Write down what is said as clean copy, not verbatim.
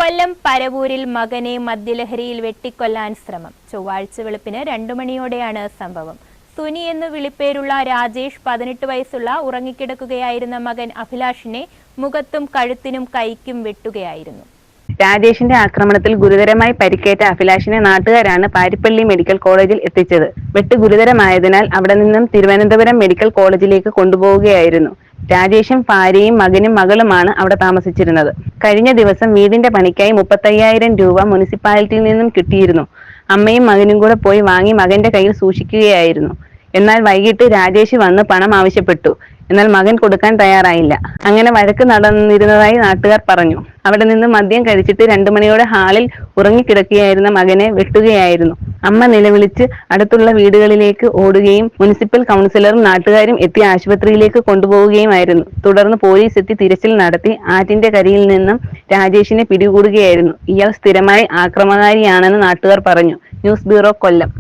കൊല്ലം പരവൂരിൽ മകനെ മദ്യലഹരിയിൽ വെട്ടിക്കൊല്ലാൻ ശ്രമം. ചൊവ്വാഴ്ച വെളുപ്പിന് 2 മണിയോടെയാണ് സംഭവം. സുനി എന്ന് വിളിപ്പേരുള്ള രാജേഷ് 18 വയസ്സുള്ള ഉറങ്ങിക്കിടക്കുകയായിരുന്ന മകൻ അഭിലാഷിനെ മുഖത്തും കഴുത്തിനും കൈക്കും വെട്ടുകയായിരുന്നു. രാജേഷിന്റെ ആക്രമണത്തിൽ ഗുരുതരമായി പരിക്കേറ്റ അഭിലാഷിനെ നാട്ടുകാരാണ് പാരിപ്പള്ളി മെഡിക്കൽ കോളേജിൽ എത്തിച്ചത്. വെട്ട് ഗുരുതരമായതിനാൽ അവിടെ നിന്നും തിരുവനന്തപുരം മെഡിക്കൽ കോളേജിലേക്ക് കൊണ്ടുപോവുകയായിരുന്നു. രാജേഷും ഭാര്യയും മകനും മകളുമാണ് അവിടെ താമസിച്ചിരുന്നത്. കഴിഞ്ഞ ദിവസം വീടിന്റെ പണിക്കായി 35,000 രൂപ മുനിസിപ്പാലിറ്റിയിൽ നിന്നും കിട്ടിയിരുന്നു. അമ്മയും മകനും കൂടെ പോയി വാങ്ങി മകന്റെ കയ്യിൽ സൂക്ഷിക്കുകയായിരുന്നു. എന്നാൽ വൈകിട്ട് രാജേഷ് വന്ന് പണം ആവശ്യപ്പെട്ടു. എന്നാൽ മകൻ കൊടുക്കാൻ തയ്യാറായില്ല. അങ്ങനെ വഴക്ക് നടന്നിരുന്നതായി നാട്ടുകാർ പറഞ്ഞു. അവിടെ നിന്ന് മദ്യം കഴിച്ചിട്ട് 2 മണിയോടെ ഹാളിൽ ഉറങ്ങിക്കിടക്കുകയായിരുന്ന മകനെ വെട്ടുകയായിരുന്നു. അമ്മ നിലവിളിച്ച് അടുത്തുള്ള വീടുകളിലേക്ക് ഓടുകയും മുനിസിപ്പൽ കൗൺസിലറും നാട്ടുകാരും എത്തി ആശുപത്രിയിലേക്ക് കൊണ്ടുപോവുകയുമായിരുന്നു. തുടർന്ന് പോലീസ് എത്തി തിരച്ചിൽ നടത്തി ആറ്റിന്റെ കരയിൽ നിന്നും രാജേഷിനെ പിടികൂടുകയായിരുന്നു. ഇയാൾ സ്ഥിരമായി ആക്രമണകാരിയാണെന്ന് നാട്ടുകാർ പറഞ്ഞു. ന്യൂസ് ബ്യൂറോ, കൊല്ലം.